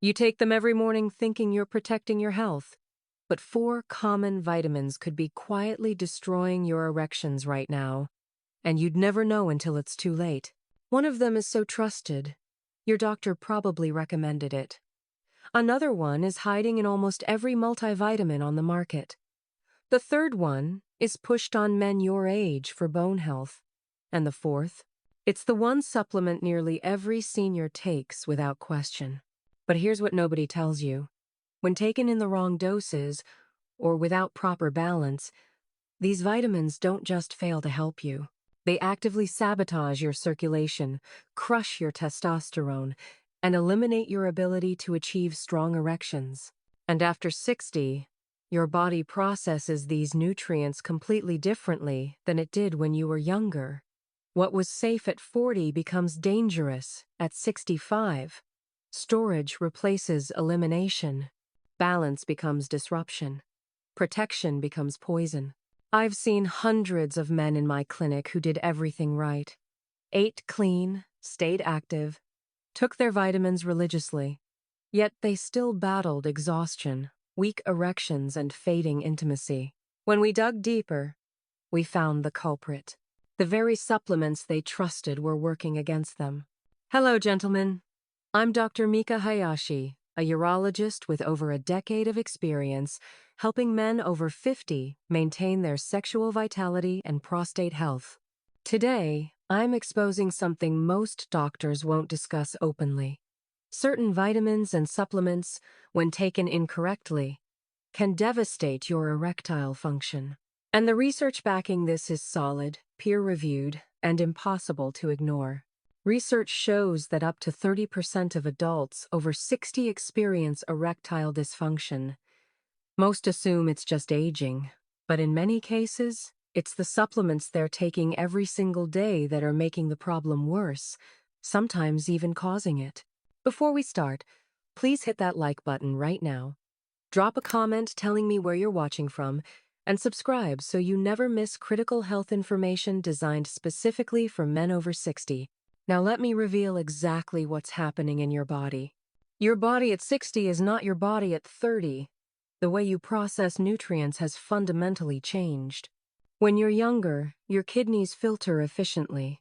You take them every morning thinking you're protecting your health. But 4 common vitamins could be quietly destroying your erections right now, and you'd never know until it's too late. One of them is so trusted, your doctor probably recommended it. Another one is hiding in almost every multivitamin on the market. The third one is pushed on men your age for bone health. And the fourth, it's the one supplement nearly every senior takes without question. But here's what nobody tells you. When taken in the wrong doses, or without proper balance, these vitamins don't just fail to help you. They actively sabotage your circulation, crush your testosterone, and eliminate your ability to achieve strong erections. And after 60, your body processes these nutrients completely differently than it did when you were younger. What was safe at 40 becomes dangerous at 65. Storage replaces elimination. Balance becomes disruption. Protection becomes poison. I've seen hundreds of men in my clinic who did everything right. Ate clean, stayed active, took their vitamins religiously, yet they still battled exhaustion, weak erections, and fading intimacy. When we dug deeper, we found the culprit. The very supplements they trusted were working against them. Hello, gentlemen. I'm Dr. Mika Hayashi, a urologist with over a decade of experience helping men over 50 maintain their sexual vitality and prostate health. Today, I'm exposing something most doctors won't discuss openly. Certain vitamins and supplements, when taken incorrectly, can devastate your erectile function. And the research backing this is solid, peer-reviewed, and impossible to ignore. Research shows that up to 30% of adults over 60 experience erectile dysfunction. Most assume it's just aging, but in many cases, it's the supplements they're taking every single day that are making the problem worse, sometimes even causing it. Before we start, please hit that like button right now. Drop a comment telling me where you're watching from, and subscribe so you never miss critical health information designed specifically for men over 60. Now let me reveal exactly what's happening in your body. Your body at 60 is not your body at 30. The way you process nutrients has fundamentally changed. When you're younger, your kidneys filter efficiently,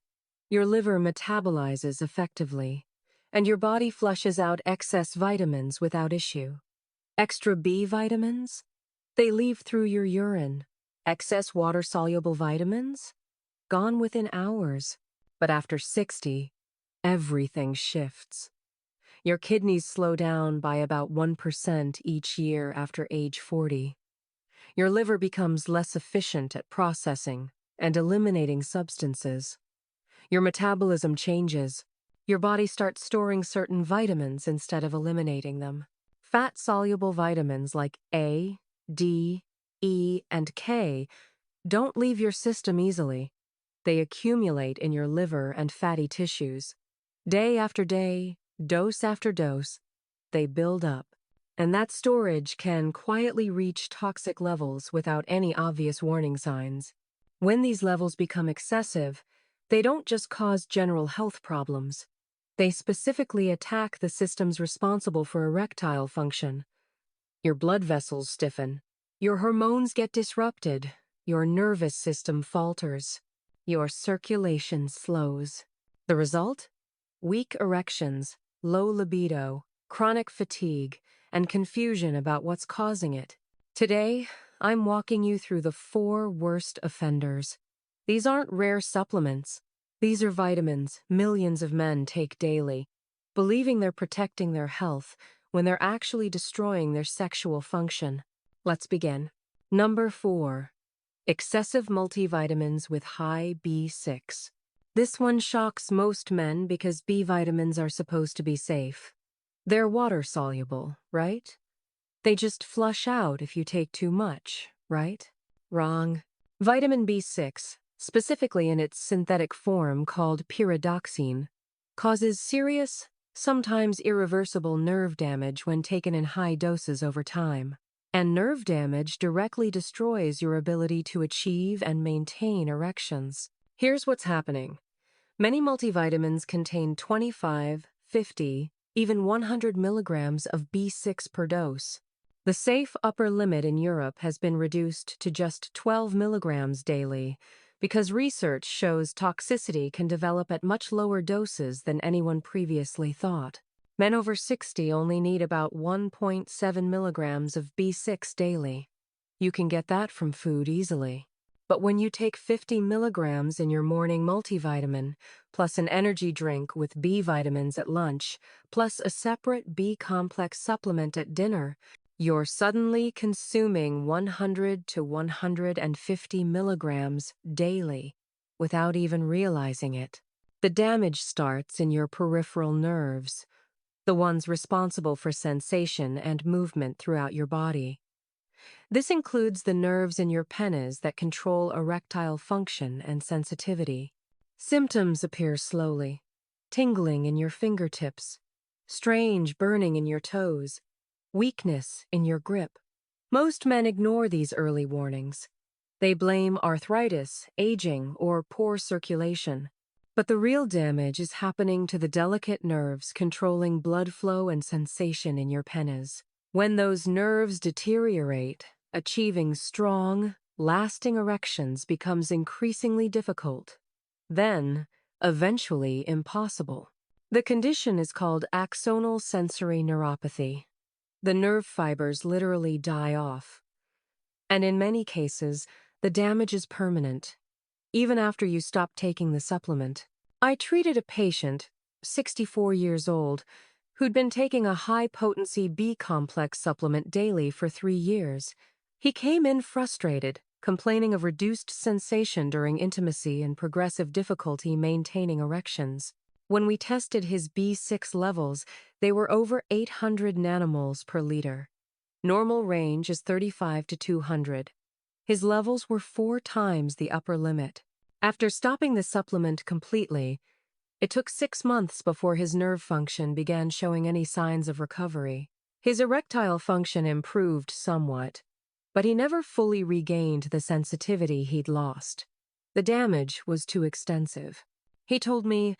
your liver metabolizes effectively, and your body flushes out excess vitamins without issue. Extra B vitamins? They leave through your urine. Excess water-soluble vitamins? Gone within hours. But after 60, everything shifts. Your kidneys slow down by about 1% each year after age 40. Your liver becomes less efficient at processing and eliminating substances. Your metabolism changes. Your body starts storing certain vitamins instead of eliminating them. Fat-soluble vitamins like A, D, E, and K don't leave your system easily. They accumulate in your liver and fatty tissues. Day after day, dose after dose, they build up. And that storage can quietly reach toxic levels without any obvious warning signs. When these levels become excessive, they don't just cause general health problems. They specifically attack the systems responsible for erectile function. Your blood vessels stiffen. Your hormones get disrupted. Your nervous system falters. Your circulation slows. The result? Weak erections, low libido, chronic fatigue, and confusion about what's causing it. Today, I'm walking you through the 4 worst offenders. These aren't rare supplements. These are vitamins millions of men take daily, believing they're protecting their health when they're actually destroying their sexual function. Let's begin. Number 4. Excessive multivitamins with high B6. This one shocks most men because B vitamins are supposed to be safe. They're water-soluble, right? They just flush out if you take too much, right? Wrong. Vitamin B6, specifically in its synthetic form called pyridoxine, causes serious, sometimes irreversible nerve damage when taken in high doses over time. And nerve damage directly destroys your ability to achieve and maintain erections. Here's what's happening. Many multivitamins contain 25, 50, even 100 milligrams of B6 per dose. The safe upper limit in Europe has been reduced to just 12 milligrams daily because research shows toxicity can develop at much lower doses than anyone previously thought. Men over 60 only need about 1.7 milligrams of B6 daily. You can get that from food easily. But when you take 50 milligrams in your morning multivitamin, plus an energy drink with B vitamins at lunch, plus a separate B complex supplement at dinner, you're suddenly consuming 100 to 150 milligrams daily without even realizing it. The damage starts in your peripheral nerves, the ones responsible for sensation and movement throughout your body. This includes the nerves in your penis that control erectile function and sensitivity. Symptoms appear slowly: tingling in your fingertips, strange burning in your toes, weakness in your grip. Most men ignore these early warnings. They blame arthritis, aging, or poor circulation. But the real damage is happening to the delicate nerves controlling blood flow and sensation in your penis. When those nerves deteriorate, achieving strong, lasting erections becomes increasingly difficult. Then, eventually impossible. The condition is called axonal sensory neuropathy. The nerve fibers literally die off. And in many cases, the damage is permanent, even after you stop taking the supplement. I treated a patient, 64 years old, who'd been taking a high-potency B-complex supplement daily for 3 years. He came in frustrated, complaining of reduced sensation during intimacy and progressive difficulty maintaining erections. When we tested his B6 levels, they were over 800 nanomoles per liter. Normal range is 35 to 200. His levels were 4 times the upper limit. After stopping the supplement completely, it took 6 months before his nerve function began showing any signs of recovery. His erectile function improved somewhat, but he never fully regained the sensitivity he'd lost. The damage was too extensive. He told me,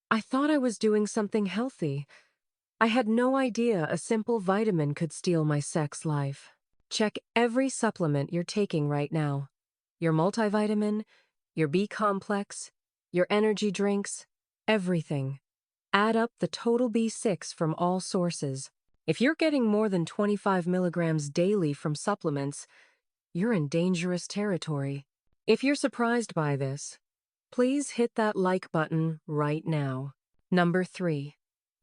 "I thought I was doing something healthy. I had no idea a simple vitamin could steal my sex life." Check every supplement you're taking right now. Your multivitamin, your B-complex, your energy drinks, everything. Add up the total B6 from all sources. If you're getting more than 25 milligrams daily from supplements, you're in dangerous territory. If you're surprised by this, please hit that like button right now. Number 3.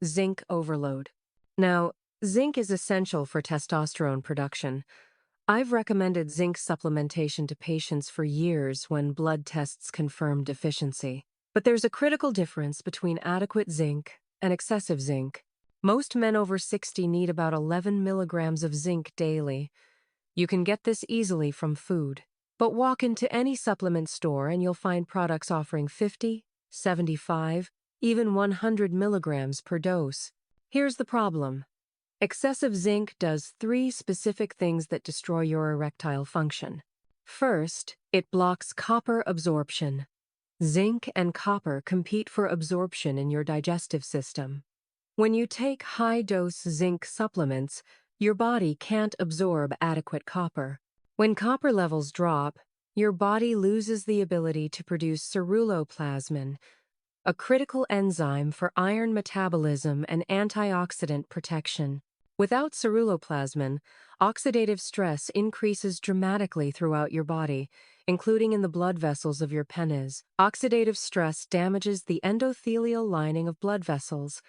Zinc overload. Now, zinc is essential for testosterone production. I've recommended zinc supplementation to patients for years when blood tests confirm deficiency. But there's a critical difference between adequate zinc and excessive zinc. Most men over 60 need about 11 milligrams of zinc daily. You can get this easily from food. But walk into any supplement store and you'll find products offering 50, 75, even 100 milligrams per dose. Here's the problem. Excessive zinc does 3 specific things that destroy your erectile function. First, it blocks copper absorption. Zinc and copper compete for absorption in your digestive system. When you take high-dose zinc supplements, your body can't absorb adequate copper. When copper levels drop, your body loses the ability to produce ceruloplasmin, a critical enzyme for iron metabolism and antioxidant protection. Without ceruloplasmin, oxidative stress increases dramatically throughout your body, including in the blood vessels of your penis. Oxidative stress damages the endothelial lining of blood vessels,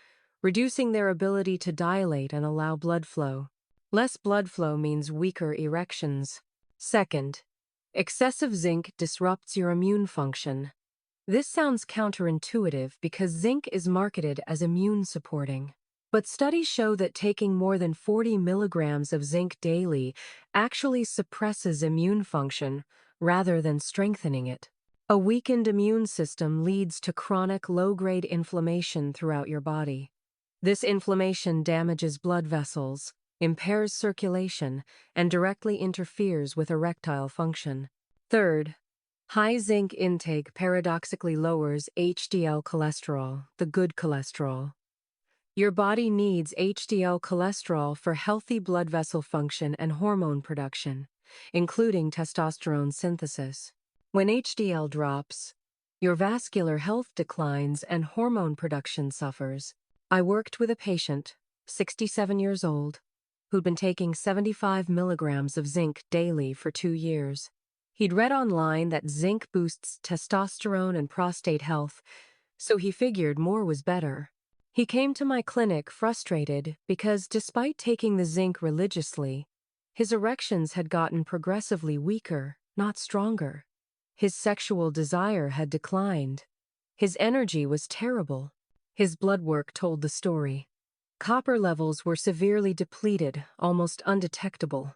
reducing their ability to dilate and allow blood flow. Less blood flow means weaker erections. Second, excessive zinc disrupts your immune function. This sounds counterintuitive because zinc is marketed as immune-supporting. But studies show that taking more than 40 milligrams of zinc daily actually suppresses immune function rather than strengthening it. A weakened immune system leads to chronic low-grade inflammation throughout your body. This inflammation damages blood vessels, impairs circulation, and directly interferes with erectile function. Third, high zinc intake paradoxically lowers HDL cholesterol, the good cholesterol. Your body needs HDL cholesterol for healthy blood vessel function and hormone production, including testosterone synthesis. When HDL drops, your vascular health declines and hormone production suffers. I worked with a patient, 67 years old, who'd been taking 75 milligrams of zinc daily for 2 years. He'd read online that zinc boosts testosterone and prostate health, so he figured more was better. He came to my clinic frustrated because despite taking the zinc religiously, his erections had gotten progressively weaker, not stronger. His sexual desire had declined. His energy was terrible. His blood work told the story. Copper levels were severely depleted, almost undetectable.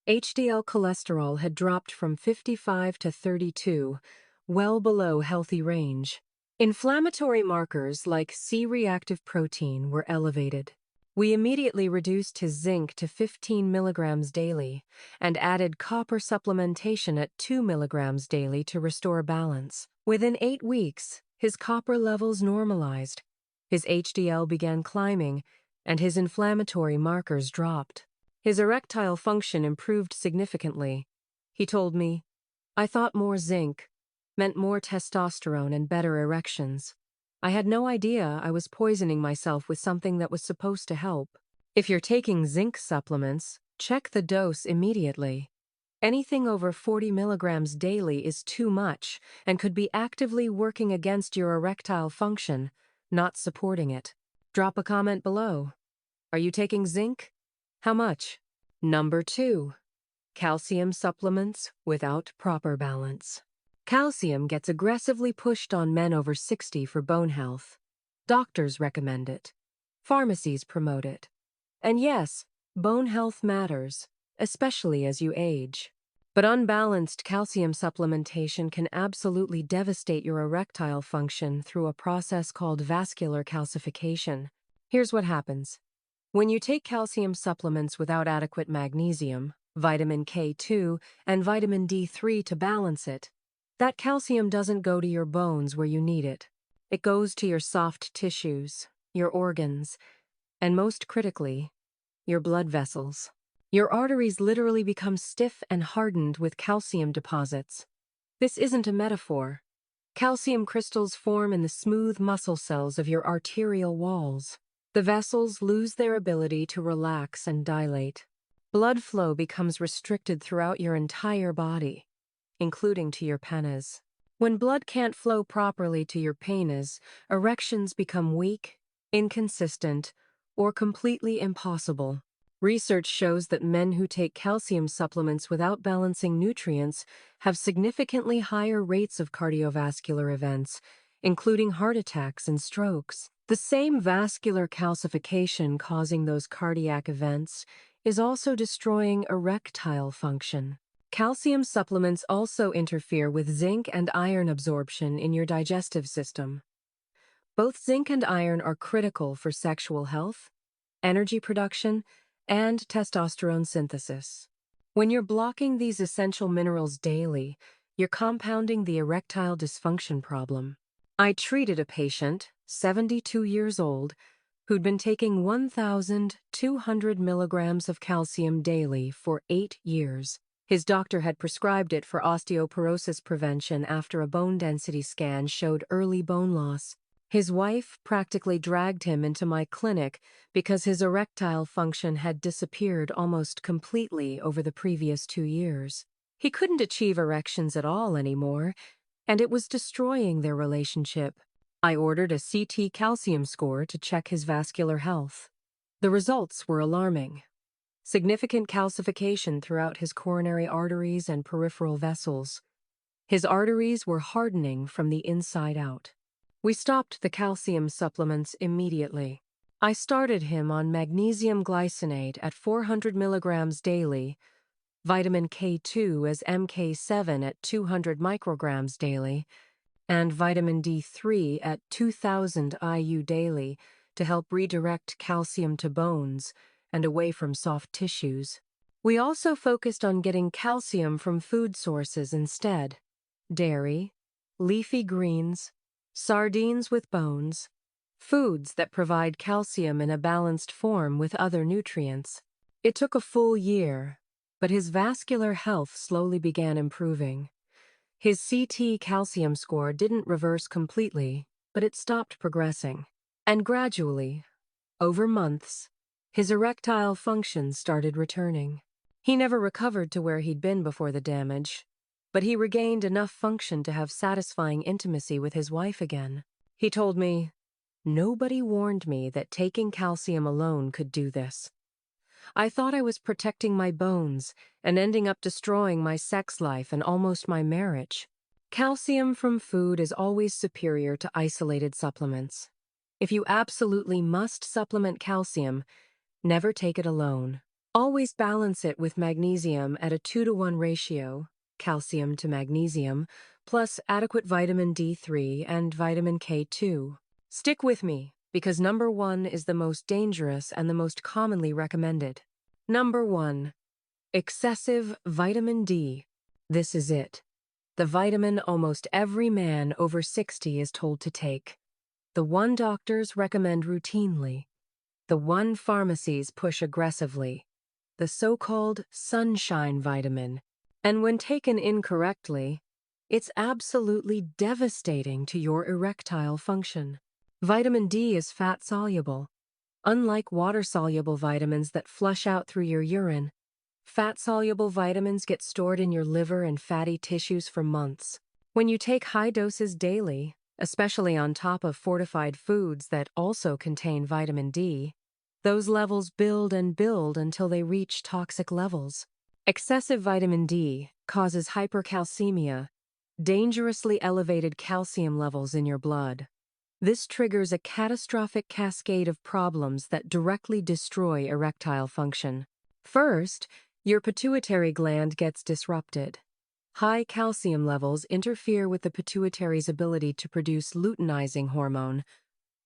HDL cholesterol had dropped from 55 to 32, well below healthy range. Inflammatory markers like C-reactive protein were elevated. We immediately reduced his zinc to 15 milligrams daily and added copper supplementation at 2 milligrams daily to restore balance. Within 8 weeks, his copper levels normalized. His HDL began climbing, and his inflammatory markers dropped. His erectile function improved significantly. He told me, "I thought more zinc meant more testosterone and better erections. I had no idea I was poisoning myself with something that was supposed to help." If you're taking zinc supplements, check the dose immediately. Anything over 40 milligrams daily is too much and could be actively working against your erectile function, not supporting it. Drop a comment below. Are you taking zinc? How much? Number 2. Calcium supplements without proper balance. Calcium gets aggressively pushed on men over 60 for bone health. Doctors recommend it. Pharmacies promote it. And yes, bone health matters, especially as you age. But unbalanced calcium supplementation can absolutely devastate your erectile function through a process called vascular calcification. Here's what happens. When you take calcium supplements without adequate magnesium, vitamin K2, and vitamin D3 to balance it, that calcium doesn't go to your bones where you need it. It goes to your soft tissues, your organs, and most critically, your blood vessels. Your arteries literally become stiff and hardened with calcium deposits. This isn't a metaphor. Calcium crystals form in the smooth muscle cells of your arterial walls. The vessels lose their ability to relax and dilate. Blood flow becomes restricted throughout your entire body, including to your penis. When blood can't flow properly to your penis, erections become weak, inconsistent, or completely impossible. Research shows that men who take calcium supplements without balancing nutrients have significantly higher rates of cardiovascular events, including heart attacks and strokes. The same vascular calcification causing those cardiac events is also destroying erectile function. Calcium supplements also interfere with zinc and iron absorption in your digestive system. Both zinc and iron are critical for sexual health, energy production, and testosterone synthesis. When you're blocking these essential minerals daily, you're compounding the erectile dysfunction problem. I treated a patient, 72 years old, who'd been taking 1,200 milligrams of calcium daily for 8 years. His doctor had prescribed it for osteoporosis prevention after a bone density scan showed early bone loss. His wife practically dragged him into my clinic because his erectile function had disappeared almost completely over the previous 2 years. He couldn't achieve erections at all anymore, and it was destroying their relationship. I ordered a CT calcium score to check his vascular health. The results were alarming. Significant calcification throughout his coronary arteries and peripheral vessels. His arteries were hardening from the inside out. We stopped the calcium supplements immediately. I started him on magnesium glycinate at 400 milligrams daily, vitamin K2 as MK7 at 200 micrograms daily, and vitamin D3 at 2,000 IU daily to help redirect calcium to bones and away from soft tissues. We also focused on getting calcium from food sources instead: dairy, leafy greens, sardines with bones, foods that provide calcium in a balanced form with other nutrients. It took a full year, but his vascular health slowly began improving. His CT calcium score didn't reverse completely, but it stopped progressing. And gradually, over months, his erectile function started returning. He never recovered to where he'd been before the damage, but he regained enough function to have satisfying intimacy with his wife again. He told me, "Nobody warned me that taking calcium alone could do this. I thought I was protecting my bones and ending up destroying my sex life and almost my marriage." Calcium from food is always superior to isolated supplements. If you absolutely must supplement calcium, never take it alone. Always balance it with magnesium at a 2-to-1 ratio, calcium to magnesium, plus adequate vitamin D3 and vitamin K2. Stick with me, because number 1 is the most dangerous and the most commonly recommended. Number 1. Excessive vitamin D. This is it. The vitamin almost every man over 60 is told to take. The one doctors recommend routinely. The one pharmacies push aggressively. The so-called sunshine vitamin. And when taken incorrectly, it's absolutely devastating to your erectile function. Vitamin D is fat-soluble. Unlike water-soluble vitamins that flush out through your urine, fat-soluble vitamins get stored in your liver and fatty tissues for months. When you take high doses daily, especially on top of fortified foods that also contain vitamin D, those levels build and build until they reach toxic levels. Excessive vitamin D causes hypercalcemia, dangerously elevated calcium levels in your blood. This triggers a catastrophic cascade of problems that directly destroy erectile function. First, your pituitary gland gets disrupted. High calcium levels interfere with the pituitary's ability to produce luteinizing hormone,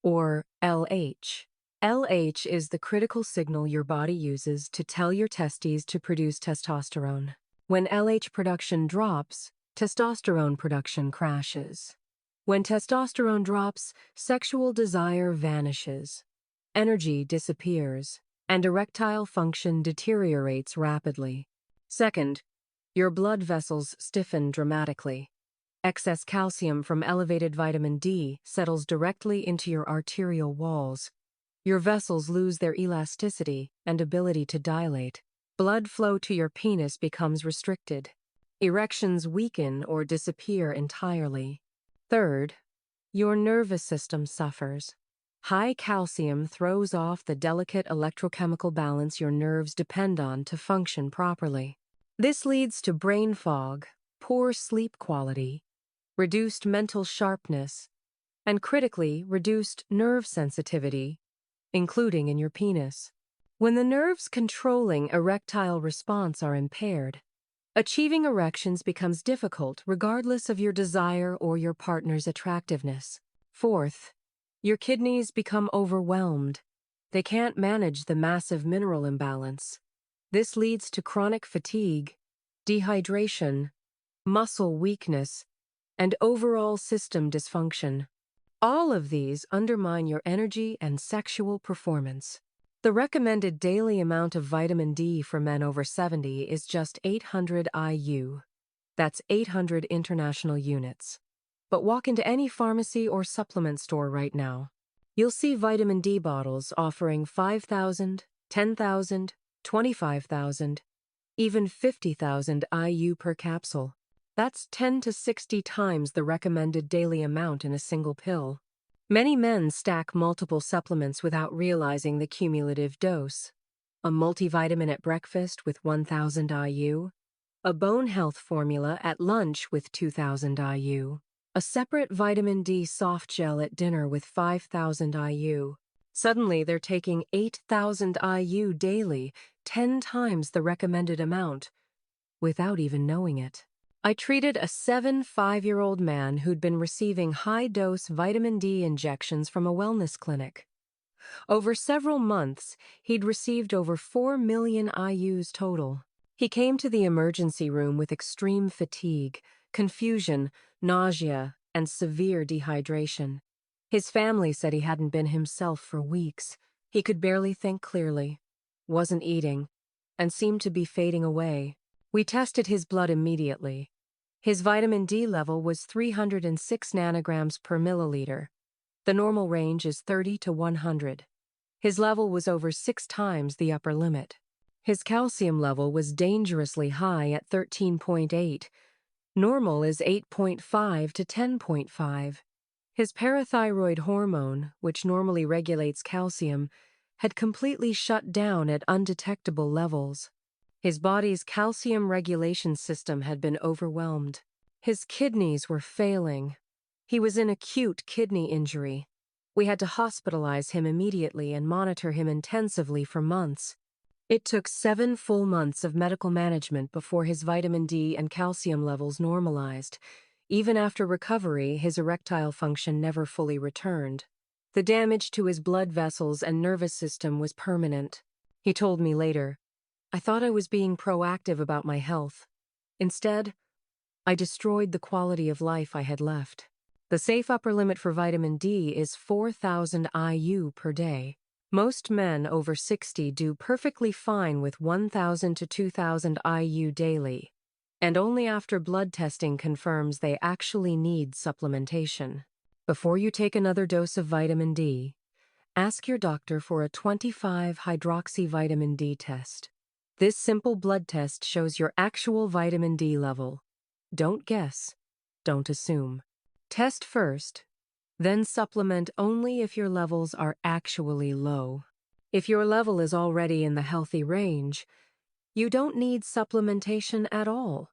or LH. LH is the critical signal your body uses to tell your testes to produce testosterone. When LH production drops, testosterone production crashes. When testosterone drops, sexual desire vanishes, energy disappears, and erectile function deteriorates rapidly. Second, your blood vessels stiffen dramatically. Excess calcium from elevated vitamin D settles directly into your arterial walls. Your vessels lose their elasticity and ability to dilate. Blood flow to your penis becomes restricted. Erections weaken or disappear entirely. Third, your nervous system suffers. High calcium throws off the delicate electrochemical balance your nerves depend on to function properly. This leads to brain fog, poor sleep quality, reduced mental sharpness, and critically, reduced nerve sensitivity, including in your penis. When the nerves controlling erectile response are impaired, achieving erections becomes difficult regardless of your desire or your partner's attractiveness. Fourth, your kidneys become overwhelmed. They can't manage the massive mineral imbalance. This leads to chronic fatigue, dehydration, muscle weakness, and overall system dysfunction. All of these undermine your energy and sexual performance. The recommended daily amount of vitamin D for men over 70 is just 800 IU. That's 800 international units. But walk into any pharmacy or supplement store right now. You'll see vitamin D bottles offering 5,000, 10,000, 25,000, even 50,000 IU per capsule. That's 10 to 60 times the recommended daily amount in a single pill. Many men stack multiple supplements without realizing the cumulative dose. A multivitamin at breakfast with 1,000 IU, a bone health formula at lunch with 2,000 IU, a separate vitamin D soft gel at dinner with 5,000 IU. Suddenly, they're taking 8,000 IU daily, 10 times the recommended amount, without even knowing it. I treated a 5-year-old man who'd been receiving high-dose vitamin D injections from a wellness clinic. Over several months, he'd received over 4 million IUs total. He came to the emergency room with extreme fatigue, confusion, nausea, and severe dehydration. His family said he hadn't been himself for weeks. He could barely think clearly, wasn't eating, and seemed to be fading away. We tested his blood immediately. His vitamin D level was 306 nanograms per milliliter. The normal range is 30 to 100. His level was over 6 times the upper limit. His calcium level was dangerously high at 13.8. Normal is 8.5 to 10.5. His parathyroid hormone, which normally regulates calcium, had completely shut down at undetectable levels. His body's calcium regulation system had been overwhelmed. His kidneys were failing. He was in acute kidney injury. We had to hospitalize him immediately and monitor him intensively for months. It took 7 full months of medical management before his vitamin D and calcium levels normalized. Even after recovery, his erectile function never fully returned. The damage to his blood vessels and nervous system was permanent. He told me later, "I thought I was being proactive about my health. Instead, I destroyed the quality of life I had left." The safe upper limit for vitamin D is 4,000 IU per day. Most men over 60 do perfectly fine with 1,000 to 2,000 IU daily, and only after blood testing confirms they actually need supplementation. Before you take another dose of vitamin D, ask your doctor for a 25-hydroxy vitamin D test. This simple blood test shows your actual vitamin D level. Don't guess. Don't assume. Test first, then supplement only if your levels are actually low. If your level is already in the healthy range, you don't need supplementation at all.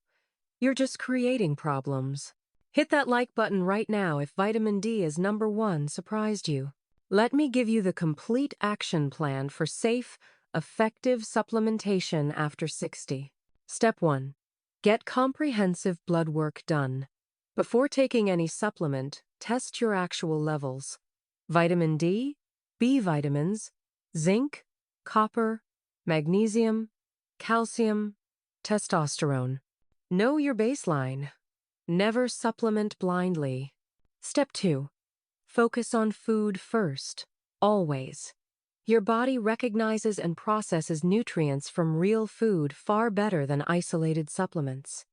You're just creating problems. Hit that like button right now if vitamin D is number 1 surprised you. Let me give you the complete action plan for safe, effective supplementation after 60. Step 1. Get comprehensive blood work done. Before taking any supplement, test your actual levels. Vitamin D, B vitamins, zinc, copper, magnesium, calcium, testosterone. Know your baseline. Never supplement blindly. Step 2. Focus on food first, always. Your body recognizes and processes nutrients from real food far better than isolated supplements.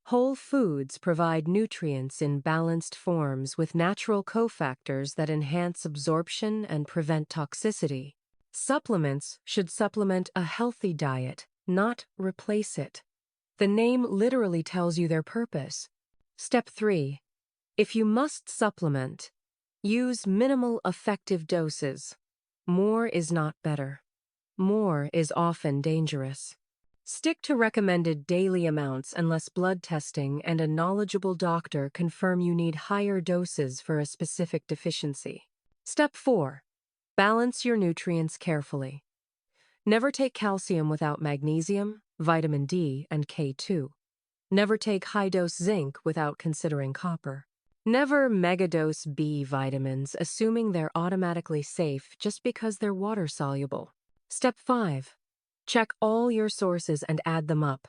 Whole foods provide nutrients in balanced forms with natural cofactors that enhance absorption and prevent toxicity. Supplements should supplement a healthy diet, not replace it. The name literally tells you their purpose. Step 3. If you must supplement, use minimal effective doses. More is not better. More is often dangerous. Stick to recommended daily amounts unless blood testing and a knowledgeable doctor confirm you need higher doses for a specific deficiency. Step 4. Balance your nutrients carefully. Never take calcium without magnesium, vitamin D, and K2. Never take high-dose zinc without considering copper. Never megadose B vitamins, assuming they're automatically safe just because they're water-soluble. Step 5. Check all your sources and add them up.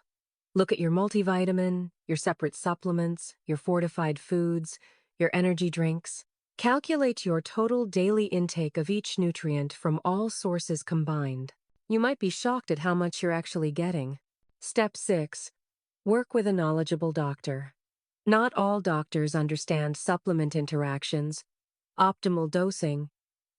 Look at your multivitamin, your separate supplements, your fortified foods, your energy drinks. Calculate your total daily intake of each nutrient from all sources combined. You might be shocked at how much you're actually getting. Step 6. Work with a knowledgeable doctor. Not all doctors understand supplement interactions, optimal dosing,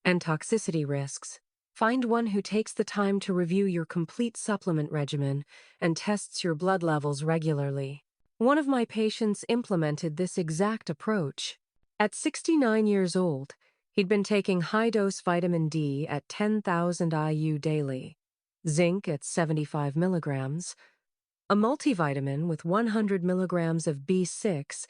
and toxicity risks. Find one who takes the time to review your complete supplement regimen and tests your blood levels regularly. One of my patients implemented this exact approach. At 69 years old, he'd been taking high-dose vitamin D at 10,000 IU daily, zinc at 75 milligrams, a multivitamin with 100 milligrams of B6,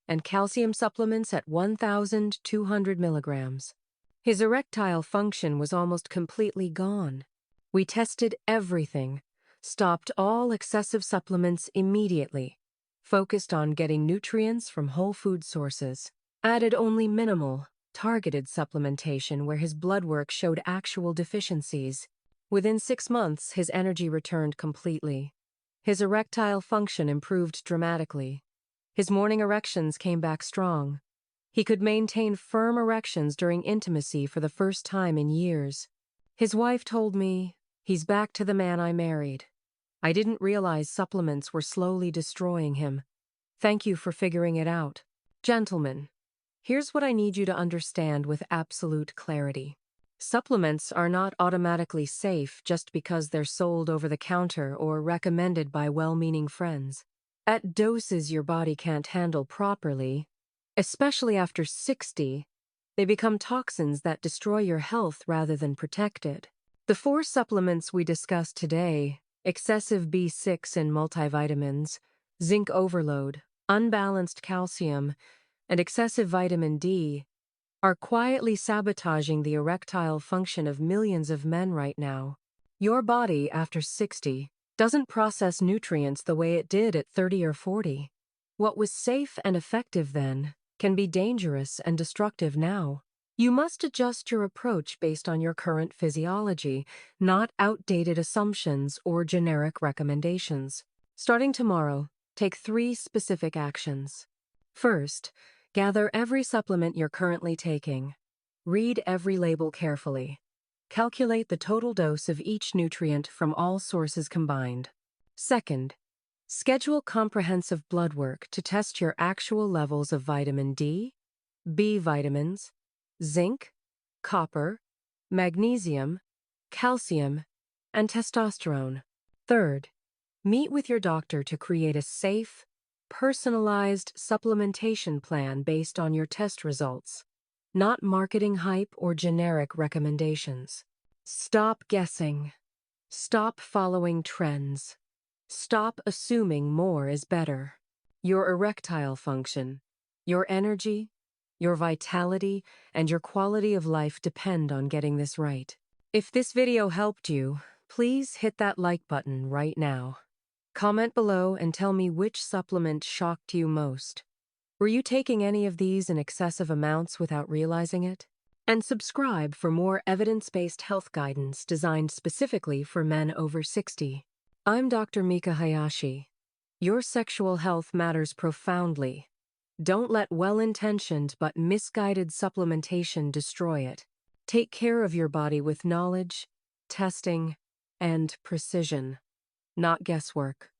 and calcium supplements at 1,200 milligrams. His erectile function was almost completely gone. We tested everything, stopped all excessive supplements immediately, focused on getting nutrients from whole food sources, added only minimal, targeted supplementation where his blood work showed actual deficiencies. Within 6 months, his energy returned completely. His erectile function improved dramatically. His morning erections came back strong. He could maintain firm erections during intimacy for the first time in years. His wife told me, "He's back to the man I married." I didn't realize supplements were slowly destroying him. Thank you for figuring it out. Gentlemen, here's what I need you to understand with absolute clarity. Supplements are not automatically safe just because they're sold over the counter or recommended by well-meaning friends. At doses your body can't handle properly, especially after 60, they become toxins that destroy your health rather than protect it. The 4 supplements we discussed today, excessive B6 in multivitamins, zinc overload, unbalanced calcium, and excessive vitamin D, are quietly sabotaging the erectile function of millions of men right now. Your body, after 60, doesn't process nutrients the way it did at 30 or 40. What was safe and effective then can be dangerous and destructive now. You must adjust your approach based on your current physiology, not outdated assumptions or generic recommendations. Starting tomorrow, take 3 specific actions. First, gather every supplement you're currently taking. Read every label carefully. Calculate the total dose of each nutrient from all sources combined. Second, schedule comprehensive blood work to test your actual levels of vitamin D, B vitamins, zinc, copper, magnesium, calcium, and testosterone. Third, meet with your doctor to create a safe, personalized supplementation plan based on your test results, not marketing hype or generic recommendations. Stop guessing. Stop following trends. Stop assuming more is better. Your erectile function, your energy, your vitality, and your quality of life depend on getting this right. If this video helped you, please hit that like button right now. Comment below and tell me which supplement shocked you most. Were you taking any of these in excessive amounts without realizing it? And subscribe for more evidence-based health guidance designed specifically for men over 60. I'm Dr. Mika Hayashi. Your sexual health matters profoundly. Don't let well-intentioned but misguided supplementation destroy it. Take care of your body with knowledge, testing, and precision, not guesswork.